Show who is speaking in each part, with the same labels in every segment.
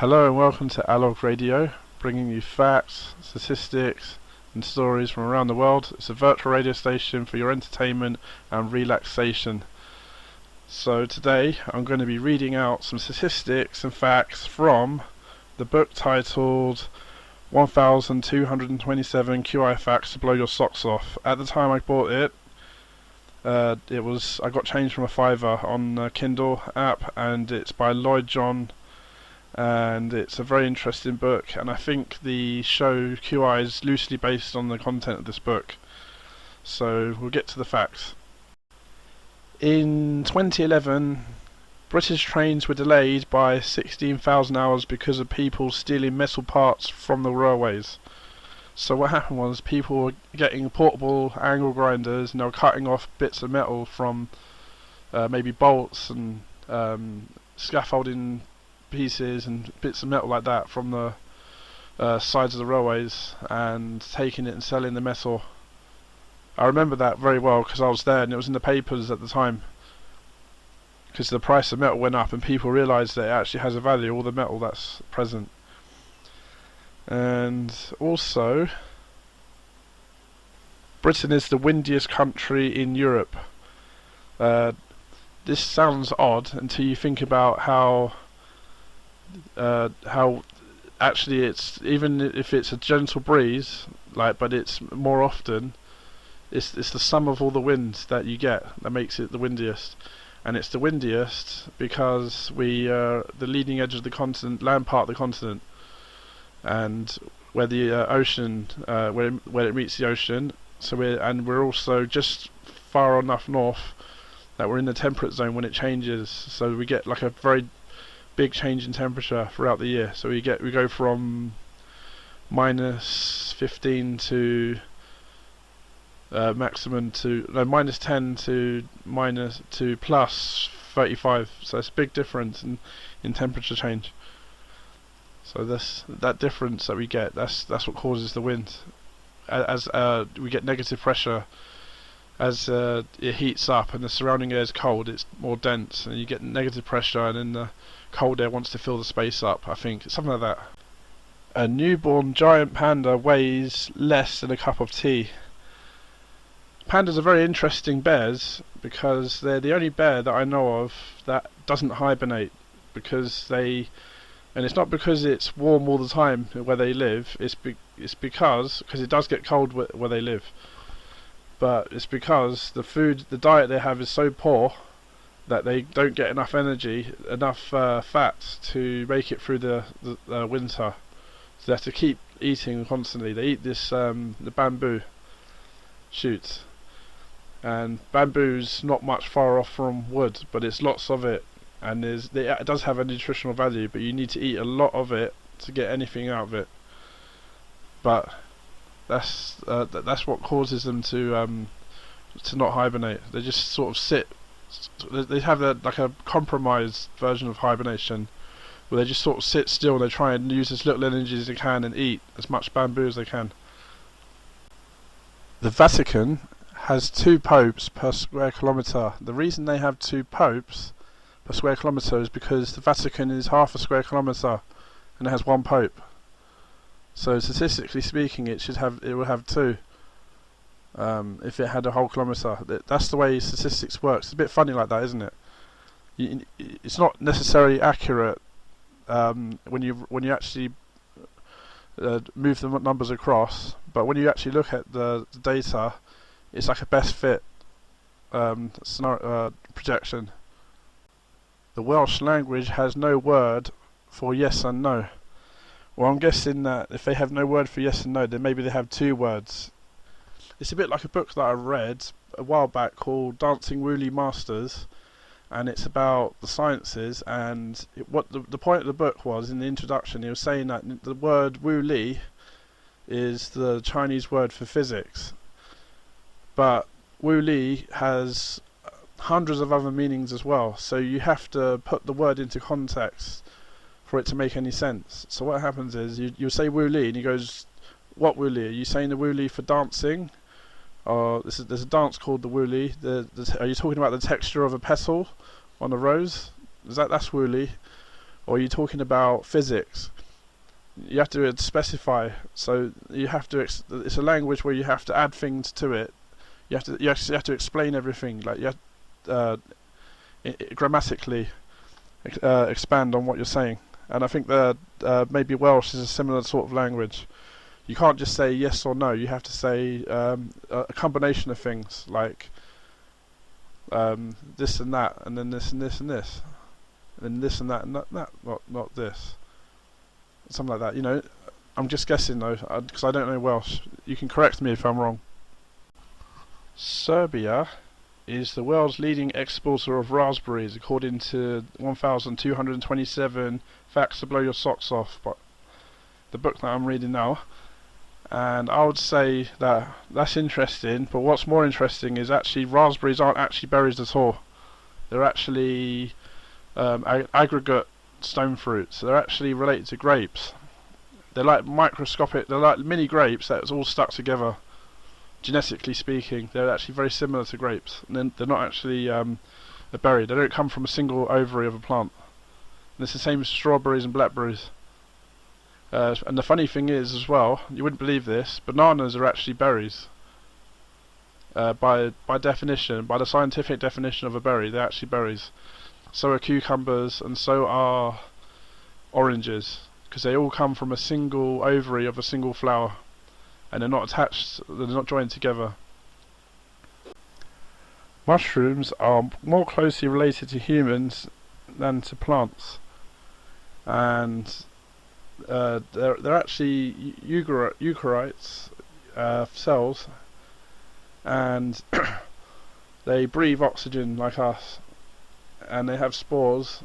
Speaker 1: Hello and welcome to Alog Radio, bringing you facts, statistics and stories from around the world. It's a virtual radio station for your entertainment and relaxation. So today I'm going to be reading out some statistics and facts from the book titled 1227 QI Facts to Blow Your Socks Off. At the time I bought it, I got changed from a £5 on the Kindle app, and it's by Lloyd John. And it's a very interesting book, and I think the show QI is loosely based on the content of this book. So we'll get to the facts. In 2011, British trains were delayed by 16,000 hours because of people stealing metal parts from the railways. So what happened was people were getting portable angle grinders and they were cutting off bits of metal from maybe bolts and scaffolding pieces and bits of metal like that from the sides of the railways and taking it and selling the metal. I remember that very well because I was there and it was in the papers at the time, because the price of metal went up and people realised that it actually has a value, all the metal that's present. And also, Britain is the windiest country in Europe. This sounds odd until you think about how actually it's, even if it's a gentle breeze, but it's more often it's the sum of all the winds that you get that makes it the windiest. And it's the windiest because we are the leading edge of the continent, land part of the continent, and where the ocean where it meets the ocean. So we're also just far enough north that we're in the temperate zone when it changes, so we get like a very big change in temperature throughout the year. So we go from -15 to maximum to -10 to +35. So it's a big difference in temperature change. So that difference that we get, that's what causes the wind. As we get negative pressure as it heats up and the surrounding air is cold, it's more dense, and you get negative pressure, and then the cold air wants to fill the space up. I think something like that. A newborn giant panda weighs less than a cup of tea. Pandas are very interesting bears because they're the only bear that I know of that doesn't hibernate, and it's not because it's warm all the time where they live. It's because it does get cold where they live, but it's because the diet they have is so poor that they don't get enough energy, enough fat to make it through the winter. So they have to keep eating constantly. They eat the bamboo shoots, and bamboo's not much far off from wood, but it's lots of it, and it does have a nutritional value, but you need to eat a lot of it to get anything out of it. But that's what causes them to not hibernate. They just sort of sit. They have like a compromised version of hibernation, where they just sort of sit still and they try and use as little energy as they can and eat as much bamboo as they can. The Vatican has 2 popes per square kilometre. The reason they have 2 popes per square kilometre is because the Vatican is half a square kilometre and it has 1 pope. So statistically speaking, it will have 2. If it had a whole kilometre. That's the way statistics works. It's a bit funny like that, isn't it? It's not necessarily accurate when you actually move the numbers across, but when you actually look at the data, it's like a best fit projection. The Welsh language has no word for yes and no. Well, I'm guessing that if they have no word for yes and no, then maybe they have 2 words. It's a bit like a book that I read a while back called Dancing Woolly Masters, and it's about the sciences, and what the point of the book was, in the introduction, he was saying that the word Wu Li is the Chinese word for physics, but Wu Li has hundreds of other meanings as well, so you have to put the word into context for it to make any sense. So what happens is you say Wu Li and he goes, what Wu Li? Are you saying the Wu Li for dancing? There's a dance called the Wu Li. Are you talking about the texture of a petal on a rose? That's Wu Li. Or are you talking about physics? You have to specify. So you have to. It's a language where you have to add things to it. You actually have to explain everything. Like you have grammatically expand on what you're saying. And I think that maybe Welsh is a similar sort of language. You can't just say yes or no. You have to say a combination of things like this and that, and then this and this and this, and then this and that, and not this. Something like that. You know, I'm just guessing though, because I don't know Welsh. You can correct me if I'm wrong. Serbia is the world's leading exporter of raspberries, according to 1,227 Facts to Blow Your Socks Off, but the book that I'm reading now. And I would say that that's interesting, but what's more interesting is actually raspberries aren't actually berries at all. They're actually aggregate stone fruits. They're actually related to grapes. They're like microscopic, they're like mini grapes that's all stuck together. Genetically speaking, they're actually very similar to grapes. And they're not actually a berry. They don't come from a single ovary of a plant. And it's the same with strawberries and blackberries. And the funny thing is, as well, you wouldn't believe this, bananas are actually berries. By definition, by the scientific definition of a berry, they're actually berries. So are cucumbers, and so are oranges, because they all come from a single ovary of a single flower, and they're not attached, they're not joined together. Mushrooms are more closely related to humans than to plants, and they're actually eukaryotes cells, and they breathe oxygen like us, and they have spores,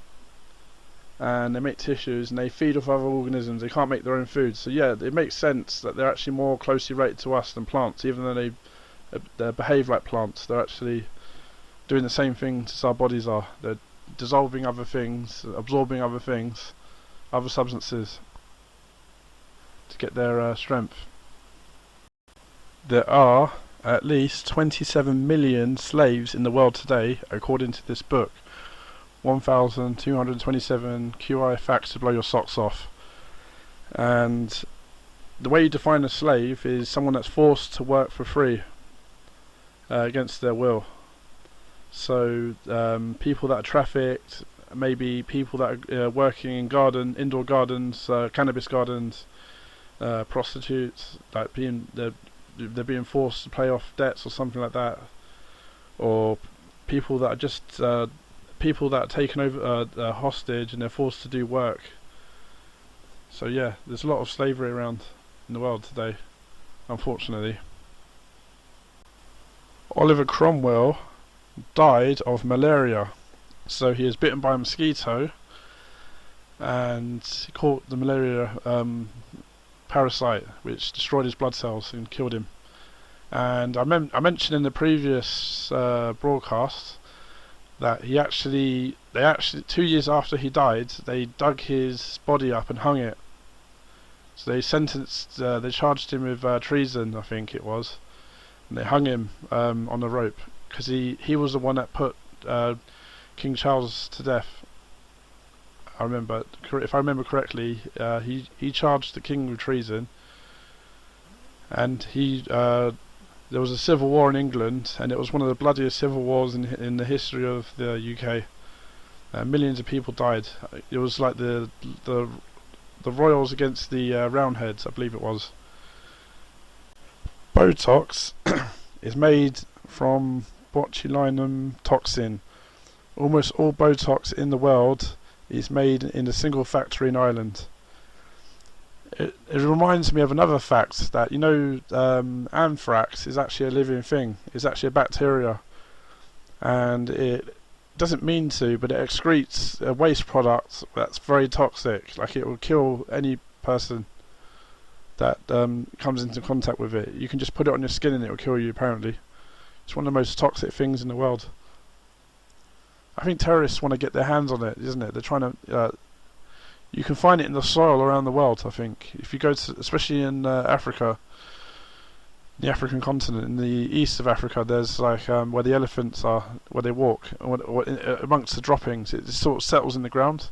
Speaker 1: and they make tissues, and they feed off other organisms. They can't make their own food, so yeah, it makes sense that they're actually more closely related to us than plants, even though they behave like plants. They're actually doing the same things as our bodies are. They're dissolving other things, absorbing other things, other substances, to get their strength. There are at least 27 million slaves in the world today, according to this book. 1,227 QI Facts to Blow Your Socks Off. And the way you define a slave is someone that's forced to work for free against their will. So people that are trafficked, maybe people that are working in indoor gardens, cannabis gardens, prostitutes, like they're being forced to pay off debts or something like that, or people that are just people that are taken over hostage and they're forced to do work. So yeah, there's a lot of slavery around in the world today, unfortunately. Oliver Cromwell died of malaria. So he was bitten by a mosquito and he caught the malaria parasite, which destroyed his blood cells and killed him. And I mentioned in the previous broadcast that they actually 2 years after he died, they dug his body up and hung it. So they charged him with treason, I think it was, and they hung him on the rope, because he was the one that put King Charles to death. If I remember correctly, he charged the king with treason, and there was a civil war in England, and it was one of the bloodiest civil wars in the history of the UK. Millions of people died. It was like the royals against the Roundheads, I believe it was. Botox is made from botulinum toxin. Almost all Botox in the world is made in a single factory in Ireland. It reminds me of another fact, that anthrax is actually a living thing. It's actually a bacteria, and it doesn't mean to, but it excretes a waste product that's very toxic. Like, it will kill any person that comes into contact with it. You can just put it on your skin and it will kill you, apparently. It's one of the most toxic things in the world. I think terrorists want to get their hands on it, isn't it? They're trying to you can find it in the soil around the world, I think. If you go to, especially in Africa, the African continent, in the east of Africa, there's like where the elephants are, where they walk, amongst the droppings, it sort of settles in the ground.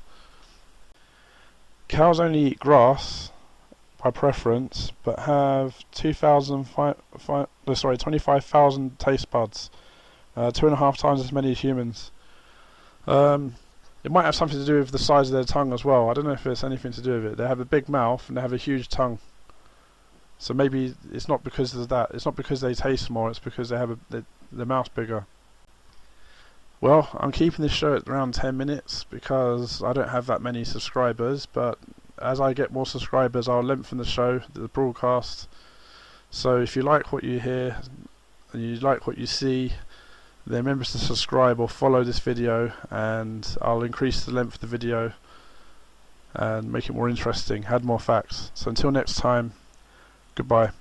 Speaker 1: Cows only eat grass by preference, but have 25,000 taste buds, 2.5 times as many as humans. Um, it might have something to do with the size of their tongue as well. I don't know if it's anything to do with it. They have a big mouth and they have a huge tongue. So maybe it's not because of that. It's not because they taste more. It's because they have their mouth's bigger. Well, I'm keeping this show at around 10 minutes because I don't have that many subscribers. But as I get more subscribers, I'll lengthen the show, the broadcast. So if you like what you hear and you like what you see, then remember to subscribe or follow this video, and I'll increase the length of the video and make it more interesting, add more facts. So until next time, goodbye.